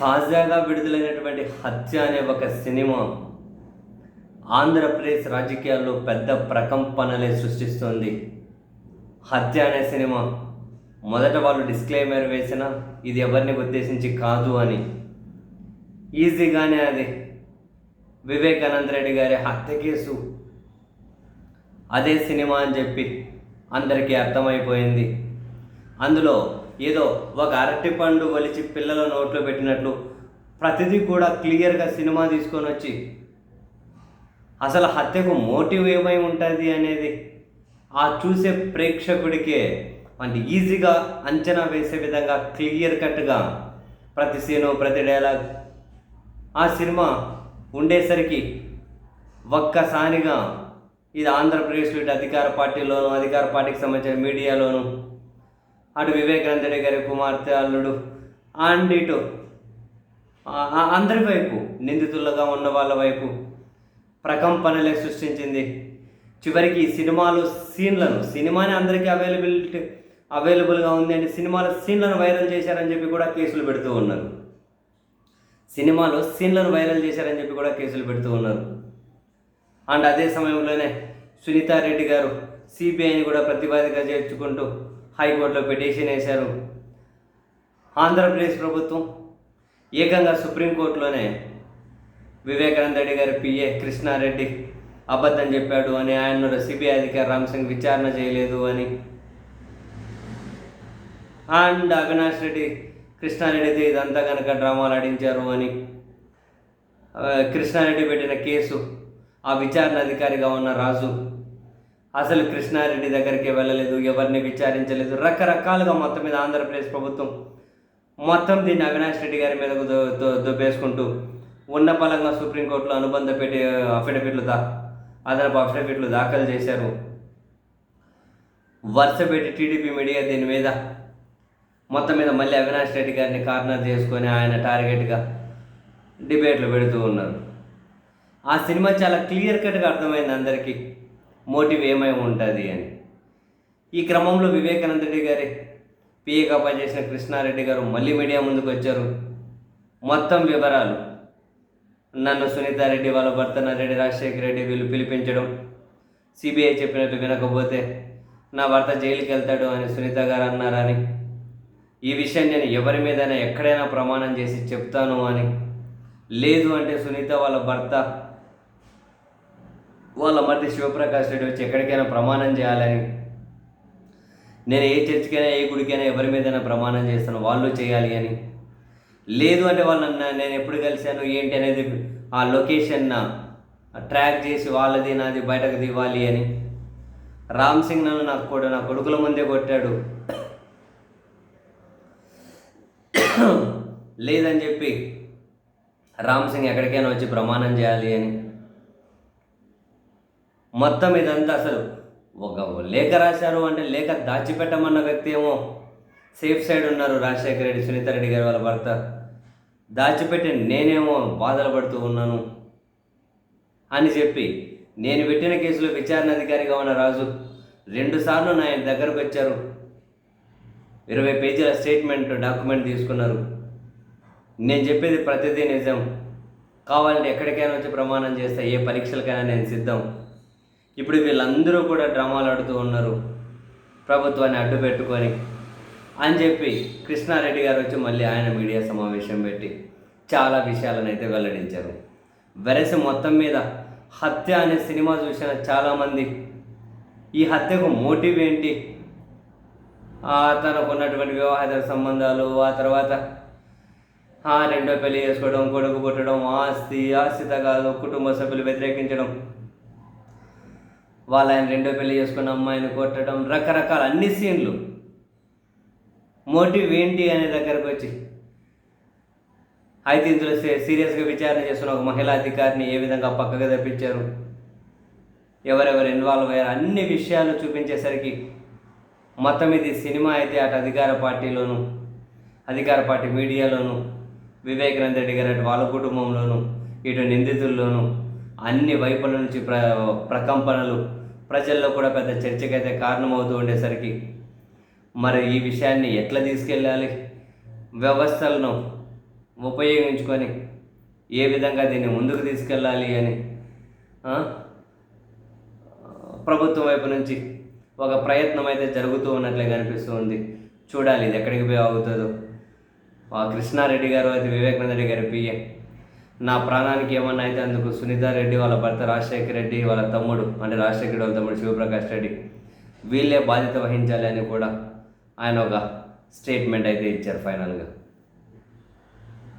తాజాగా విడుదలైనటువంటి హత్య అనే ఒక సినిమా ఆంధ్రప్రదేశ్ రాజకీయాల్లో పెద్ద ప్రకంపనలే సృష్టిస్తోంది. హత్య అనే సినిమా మొదట వాళ్ళు డిస్క్లైమర్ వేసిన ఇది ఎవరిని ఉద్దేశించి కాదు అని. ఈజీగానే అది వివేకానంద రెడ్డి గారి హత్య కేసు అదే సినిమా అని చెప్పి అందరికీ అర్థమైపోయింది. అందులో ఏదో ఒక అరటిపండు ఒలిచి పిల్లల నోట్లో పెట్టినట్లు ప్రతిదీ కూడా క్లియర్గా సినిమా తీసుకొని వచ్చి అసలు హత్యకు మోటివ్ ఏమై ఉంటుంది అనేది ఆ చూసే ప్రేక్షకుడికే అంటే ఈజీగా అంచనా వేసే విధంగా క్లియర్ కట్గా ప్రతి సీను ప్రతి డైలాగ్ ఆ సినిమా ఉండేసరికి ఒక్కసారిగా ఇది ఆంధ్రప్రదేశ్లో ఇటు అధికార పార్టీలోను అధికార పార్టీకి సంబంధించిన మీడియాలోను అటు వివేకానంద రెడ్డి గారి కుమార్తె అల్లుడు అండ్ ఇటు అందరి వైపు నిందితులుగా ఉన్న వాళ్ళ వైపు ప్రకంపనలే సృష్టించింది. చివరికి ఈ సినిమాలో సినిమాని అందరికీ అవైలబుల్గా ఉంది అంటే సినిమాలో సీన్లను వైరల్ చేశారని చెప్పి కూడా కేసులు పెడుతూ ఉన్నారు. సినిమాలో సీన్లను వైరల్ చేశారని చెప్పి కూడా కేసులు పెడుతూ ఉన్నారు. అండ్ అదే సమయంలోనే సునీతారెడ్డి గారు సిబిఐని కూడా ప్రతివాదిగా చేర్చుకుంటూ హైకోర్టులో పిటిషన్ వేశారు. ఆంధ్రప్రదేశ్ ప్రభుత్వం ఏకంగా సుప్రీంకోర్టులోనే వివేకానంద రెడ్డి గారి పిఏ కృష్ణారెడ్డి అబద్ధం చెప్పాడు అని, ఆయన సిబిఐ అధికారి రామ్ సింగ్ విచారణ చేయలేదు అని, అండ్ అవినాష్ రెడ్డి కృష్ణారెడ్డితో ఇదంతా కనుక డ్రామాలు ఆడించారు అని కృష్ణారెడ్డి పెట్టిన కేసు ఆ విచారణ అధికారిగా ఉన్న రాజు అసలు కృష్ణారెడ్డి దగ్గరికి వెళ్ళలేదు, ఎవరిని విచారించలేదు, రకరకాలుగా మొత్తం మీద ఆంధ్రప్రదేశ్ ప్రభుత్వం మొత్తం దీన్ని అవినాష్ రెడ్డి గారి మీదకు దొబ్బేసుకుంటూ ఉన్న పలంగా సుప్రీంకోర్టులో అనుబంధ అదనపు అఫిడవిట్లు దాఖలు చేశారు. వరుస పెట్టి టీడీపీ మీడియా దీని మీద మొత్తం మీద మళ్ళీ అవినాష్ రెడ్డి గారిని కార్నర్ చేసుకొని ఆయన టార్గెట్గా డిబేట్లు పెడుతూ ఉన్నారు. ఆ సినిమా చాలా క్లియర్ కట్గా అర్థమైంది అందరికీ మోటివ్ ఏమై ఉంటుంది అని. ఈ క్రమంలో వివేకానంద రెడ్డి గారి పిఏగా పనిచేసిన కృష్ణారెడ్డి గారు మళ్ళీ మీడియా ముందుకు వచ్చారు. మొత్తం వివరాలు నన్ను సునీతారెడ్డి వాళ్ళ భర్త నరెడ్డి రాజశేఖర రెడ్డి వీళ్ళు పిలిపించడం, సిబిఐ చెప్పినట్టు వినకపోతే నా భర్త జైలుకి వెళ్తాడు అని సునీత గారు అన్నారని, ఈ విషయం నేను ఎవరి మీదైనా ఎక్కడైనా ప్రమాణం చేసి చెప్తాను అని, లేదు అంటే సునీత వాళ్ళ భర్త వాళ్ళ మధ్య శివప్రకాష్ రెడ్డి వచ్చి ఎక్కడికైనా ప్రమాణం చేయాలని, నేను ఏ చర్చికైనా ఏ గుడికైనా ఎవరి మీదైనా ప్రమాణం చేస్తాను వాళ్ళు చేయాలి అని, లేదు అంటే వాళ్ళన్న నేను ఎప్పుడు కలిశాను ఏంటి అనేది ఆ లొకేషన్ ట్రాక్ చేసి వాళ్ళది నాది బయటకు దివ్వాలి అని, రామ్ సింగ్ నన్ను నా కొడుకుల ముందే కొట్టాడు లేదని చెప్పి రామ్ సింగ్ ఎక్కడికైనా వచ్చి ప్రమాణం చేయాలి అని, మొత్తం ఇదంతా అసలు ఒక లేఖ రాశారు అంటే లేఖ దాచిపెట్టమన్న వ్యక్తి ఏమో సేఫ్ సైడ్ ఉన్నారు రాజశేఖర రెడ్డి సునీతారెడ్డి గారు వాళ్ళ భర్త, దాచిపెట్టి నేనేమో బాధలు పడుతూ ఉన్నాను అని చెప్పి నేను పెట్టిన కేసులో విచారణ అధికారిగా ఉన్న రాజు 2 సార్లు నా దగ్గరకు వచ్చారు, 20 పేజీల స్టేట్మెంట్ డాక్యుమెంట్ తీసుకున్నారు, నేను చెప్పేది ప్రతిదీ నిజం, కావాలంటే ఎక్కడికైనా వచ్చి ప్రమాణం చేస్తా, ఏ పరీక్షలకైనా నేను సిద్ధం. ఇప్పుడు వీళ్ళందరూ కూడా డ్రామాలు ఆడుతూ ఉన్నారు ప్రభుత్వాన్ని అడ్డు పెట్టుకొని అని చెప్పి కృష్ణారెడ్డి గారు వచ్చి మళ్ళీ ఆయన మీడియా సమావేశం పెట్టి చాలా విషయాలను అయితే వెల్లడించారు. వెరసి మొత్తం మీద హత్య అనే సినిమా చూసిన చాలామంది ఈ హత్యకు మోటివ్ ఏంటి, తనకు ఉన్నటువంటి వివాహేతర సంబంధాలు, ఆ తర్వాత రెండో పెళ్లి చేసుకోవడం, కొడుకు పుట్టడం, ఆస్తి తగాదు, కుటుంబ సభ్యులు వ్యతిరేకించడం, వాళ్ళ ఆయన రెండో పెళ్లి చేసుకున్న అమ్మాయిని కొట్టడం, రకరకాల అన్ని సీన్లు మోటివ్ ఏంటి అనే దగ్గరకు వచ్చి అయితే ఇందులో సీరియస్గా విచారణ చేస్తున్న ఒక మహిళా అధికారిని ఏ విధంగా పక్కగా తెప్పించారు, ఎవరెవరు ఇన్వాల్వ్ అయ్యారు, అన్ని విషయాలు చూపించేసరికి మొత్తం ఇది సినిమా అయితే అటు అధికార పార్టీలోను అధికార పార్టీ మీడియాలోను వివేకానంద రెడ్డి గారు అటు వాళ్ళ కుటుంబంలోను ఇటు నిందితుల్లోనూ అన్ని వైపుల నుంచి ప్రకంపనలు ప్రజల్లో కూడా పెద్ద చర్చకైతే కారణమవుతూ ఉండేసరికి మరి ఈ విషయాన్ని ఎట్లా తీసుకెళ్ళాలి, వ్యవస్థలను ఉపయోగించుకొని ఏ విధంగా దీన్ని ముందుకు తీసుకెళ్ళాలి అని ప్రభుత్వం వైపు నుంచి ఒక ప్రయత్నం అయితే జరుగుతూ ఉన్నట్లే కనిపిస్తూ ఉంది. చూడాలి ఇది ఎక్కడికి పోయి ఆగుతుందో. కృష్ణారెడ్డి గారు అయితే వివేకానంద రెడ్డి గారి పిఏ, నా ప్రాణానికి ఏమన్నా అయితే అందుకు సునీతారెడ్డి వాళ్ళ భర్త రాజశేఖర రెడ్డి వాళ్ళ తమ్ముడు అంటే రాజశేఖర రెడ్డి వాళ్ళ తమ్ముడు శివప్రకాష్ రెడ్డి వీళ్ళే బాధ్యత వహించాలి అని కూడా ఆయన ఒక స్టేట్మెంట్ అయితే ఇచ్చారు ఫైనల్గా.